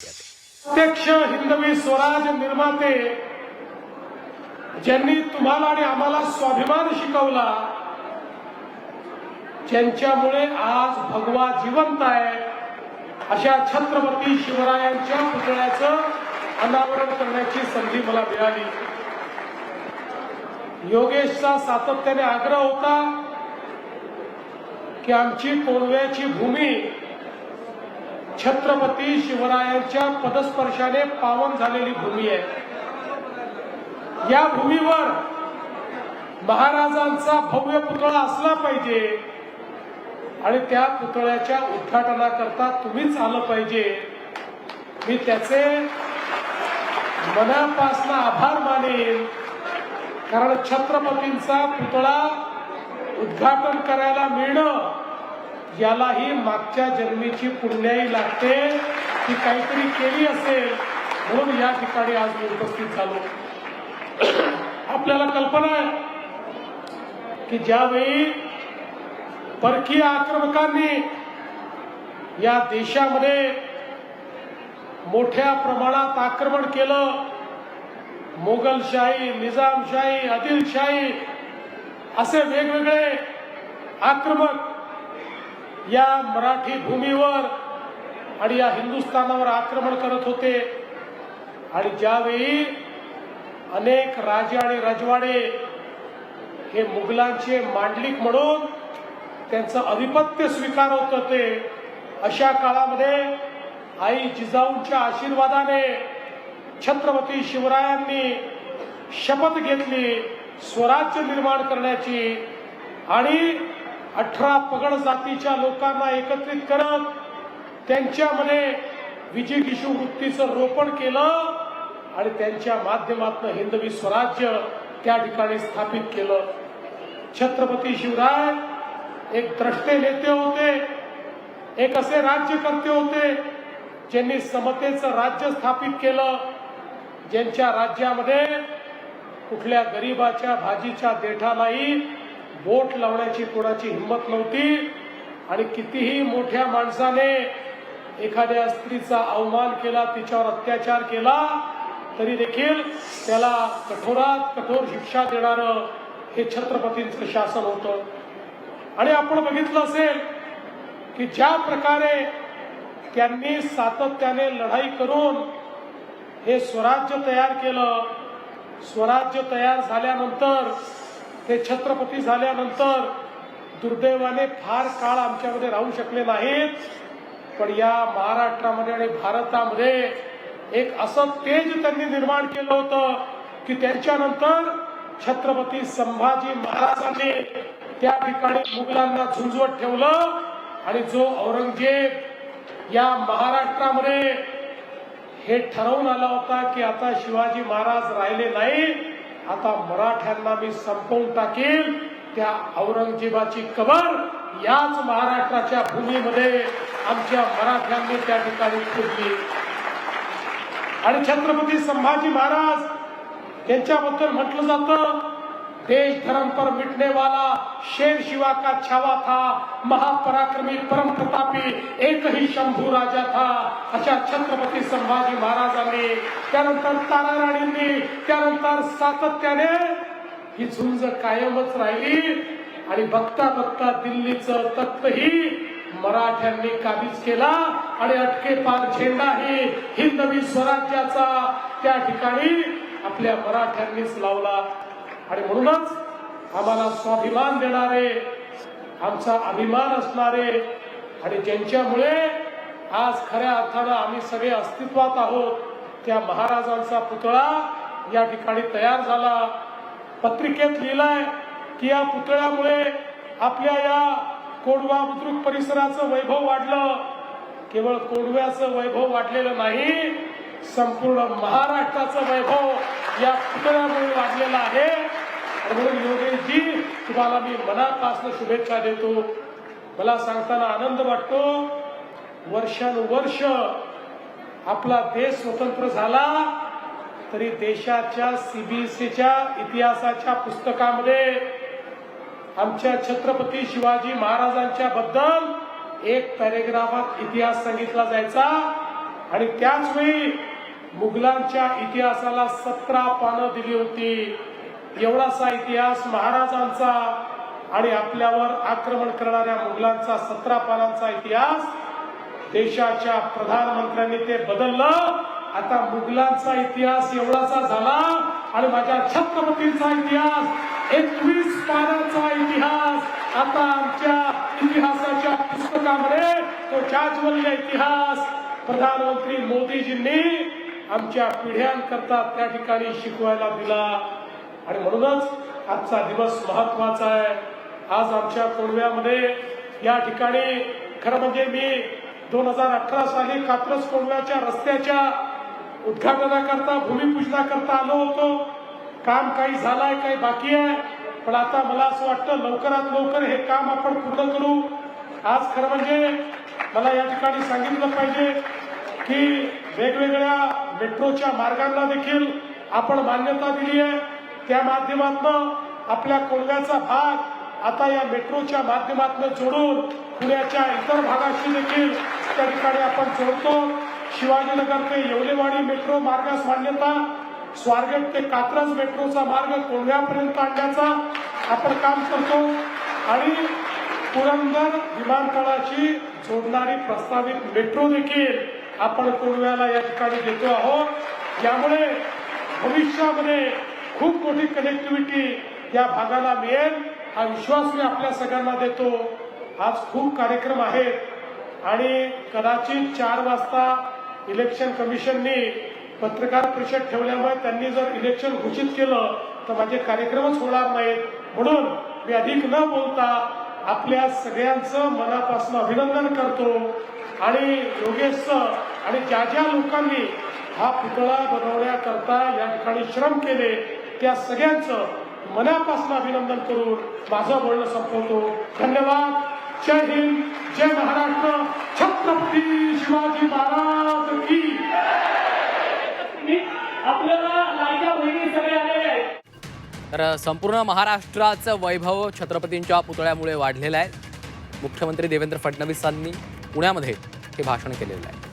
प्रत्यक्ष हिंदवी स्वराज निर्माते ज्यांनी तुम्हाला आणि आम्हाला स्वाभिमान शिकवला, ज्यांच्यामुळे आज भगवा जिवंत आहे, अशा छत्रपती शिवरायांच्या पुतळ्याचं अनावरण करण्याची संधी मला मिळाली. योगेशचा सातत्याने आग्रह होता की आमची कोंडव्याची भूमी छत्रपती शिवरायांच्या पदस्पर्शाने पावन झालेली भूमी आहे. या भूमीवर महाराजांचा भव्य पुतळा असला पाहिजे आणि त्या पुतळ्याच्या उद्घाटनाकरता तुम्हीच आलं पाहिजे. मी त्याचे मनापासून आभार मानेन, कारण छत्रपतींचा पुतळा उद्घाटन करायला मिळणं यालाही मागच्या जन्मीची पुण्याई लागते, ती काहीतरी केली असेल म्हणून या ठिकाणी आज मी उपस्थित झालो. आपल्याला कल्पना आहे की ज्यावेळी परकीय आक्रमकांनी या देशामध्ये मोठ्या प्रमाणात आक्रमण केलं, मोगलशाही, निजामशाही, आदिलशाही असे वेगवेगळे आक्रमक या मराठी भूमीवर आणि या हिंदुस्थानावर आक्रमण करत होते. आणि ज्यावेळी अनेक राजे आणि राजवाडे हे मुघलांचे मांडलिक म्हणून त्यांचं अधिपत्य स्वीकारत होते, अशा काळामध्ये आई जिजाऊंच्या आशीर्वादाने छत्रपती शिवरायांनी शपथ घेतली स्वराज्य निर्माण करण्याची आणि 18 पगड जातीच्या लोकांना एकत्रित करत त्यांच्यामध्ये विजिगीषू वृत्तीचं रोपण केलं आणि त्यांच्या माध्यमातून हिंदवी स्वराज्य त्या ठिकाणी स्थापित केलं. छत्रपती शिवराय एक द्रष्टे नेते होते, एक असे राज्यकर्ते होते ज्यांनी समतेचं राज्य स्थापित केलं, ज्यांच्या राज्यामध्ये कुठल्या गरीबाच्या भाजीच्या देठालाही बोट लावण्याची कोणाची हिंमत नव्हती. आणि कितीही मोठ्या माणसाने एखाद्या स्त्रीचा अवमान केला, तिच्यावर अत्याचार केला, तरी देखील त्याला कठोरात कठोर शिक्षा देणारं हे छत्रपतींचं शासन होतं. आणि आपण बघितलं असेल की ज्या प्रकारे त्यांनी सातत्याने लढाई करून हे स्वराज्य तयार केलं, स्वराज्य तयार झाल्यानंतर ते छत्रपती झाल्यानंतर दुर्दैवाने फार काळ आमच्यामध्ये राहू शकले नाहीत. पण या महाराष्ट्रामध्ये आणि भारतामध्ये एक असं तेज त्यांनी निर्माण केलं होतं की त्यांच्यानंतर छत्रपती संभाजी महाराजांनी त्या ठिकाणी मुघलांना झुंजवत ठेवलं. आणि जो औरंगजेब या महाराष्ट्रामध्ये हे ठरवून आला होता की आता शिवाजी महाराज राहिले नाही, आता मराठ्यांना मी संपवून टाकेल, त्या औरंगजेबाची कबर याच महाराष्ट्राच्या भूमीमध्ये आमच्या मराठ्यांनी त्या ठिकाणी खोदली. आणि छत्रपती संभाजी महाराज यांच्याबद्दल म्हटलं जातं, देश धर्म पर मिटने वाला शेर शिवा का छावा था, महापराक्रमी परम प्रतापी एक ही शंभू राजा था. अशा छत्रपती संभाजी महाराजांनी, त्यानंतर ताराराणींनी, त्यानंतर सातत्याने ही झुंज कायमच राहिली. आणि बघता बघता दिल्लीचं तख्तही मराठ्यांनी काबीज केला आणि अटकेपार झेंडाही हिंदवी स्वराज्याचा त्या ठिकाणी आपल्या मराठ्यांनीच लावला. आणि म्हणूनच आम्हाला स्वाभिमान देणारे, आमचा अभिमान असणारे आणि ज्यांच्यामुळे आज खऱ्या अर्थानं आम्ही सगळे अस्तित्वात आहोत, त्या महाराजांचा पुतळा या ठिकाणी तयार झाला. पत्रिकेत लिहिलंय की या पुतळ्यामुळे आपल्या या कोंडवा बुद्रुक परिसराचं वैभव वाढलं. केवळ कोंडव्याचं वैभव वाढलेलं नाही, संपूर्ण महाराष्ट्राचं वैभव या पुतळ्यामुळे वाढलेलं आहे. म्हणून योगेशजी, तुम्हाला मी मनापासून शुभेच्छा देतो. मला सांगताना आनंद वाटतो, वर्षानुवर्ष आपला देश स्वतंत्र झाला तरी देशाच्या सीबीएसईच्या इतिहासाच्या पुस्तकामध्ये आमच्या छत्रपती शिवाजी महाराजांच्या बद्दल एक पॅरेग्राफात इतिहास सांगितला जायचा आणि त्याच वेळी मुघलांच्या इतिहासाला 17 पानं दिली होती. एवढासा इतिहास महाराजांचा आणि आपल्यावर आक्रमण करणाऱ्या मुघलांचा 17 पानांचा इतिहास देशाच्या प्रधानमंत्र्यांनी ते बदललं. आता मुघलांचा इतिहास एवढासा झाला आणि माझ्या छत्रपतींचा इतिहास 21 पानांचा इतिहास. आता आमच्या इतिहासाच्या पुस्तकामध्ये तो जाज्वल्य इतिहास प्रधानमंत्री मोदीजींनी आमच्या पिढ्यांकरता त्या ठिकाणी शिकवायला दिला. आणि म्हणूनच आजचा दिवस महत्वाचा आहे. आज आमच्या कोंढव्यामध्ये या ठिकाणी खरं म्हणजे मी 2018 साली कात्रज कोंढव्याच्या रस्त्याच्या उद्घाटनाकरता भूमिपूजनाकरता आलो होतो. काम काही झालंय, काही बाकी आहे, पण आता मला असं वाटतं लवकरात लवकर हे काम आपण पूर्ण करू. आज खरं म्हणजे मला या ठिकाणी सांगितलं पाहिजे की वेगवेगळ्या मेट्रोच्या मार्गांना देखील आपण मान्यता दिली आहे. त्या माध्यमातून आपल्या कोंढव्याचा भाग आता या मेट्रोच्या माध्यमातून जोडून पुण्याच्या इतर भागाशी देखील त्या ठिकाणी आपण जोडतो. शिवाजीनगर ते येवलेवाडी मेट्रो मार्गास मान्यता, स्वारगेट ते कात्रज मेट्रोचा मार्ग कोंढव्यापर्यंत आणण्याचा आपण काम करतो आणि पुरंदर विमानतळाची जोडणारी प्रस्तावित मेट्रो देखील आपण कोंढव्याला या ठिकाणी देतो आहोत. यामुळे भविष्यामध्ये खूप मोठी कनेक्टिव्हिटी या भागाला मिळेल हा विश्वास मी आपल्या सगळ्यांना देतो. आज खूप कार्यक्रम आहेत आणि कदाचित 4 वाजता इलेक्शन कमिशननी पत्रकार परिषद ठेवल्यामुळे त्यांनी जर इलेक्शन घोषित केलं तर माझे कार्यक्रमच होणार नाहीत. म्हणून मी अधिक न बोलता आपल्या सगळ्यांचं मनापासून अभिनंदन करतो आणि योगेश आणि ज्या ज्या लोकांनी हा पुतळा बनवण्याकरता या ठिकाणी श्रम केले त्या सगळ्यांचं मनापासून अभिनंदन करून माझं बोलणं संपवतो. धन्यवाद. जय हिंद, जय महाराष्ट्र, छत्रपती शिवाजी महाराज की. आपल्याला लाडक्या बहिणी सगळे आलेले आहेत. तर संपूर्ण महाराष्ट्राचं वैभव छत्रपतींच्या पुतळ्यामुळे वाढलेलं आहे. मुख्यमंत्री देवेंद्र फडणवीसांनी पुण्यामध्ये हे भाषण केलेलं आहे.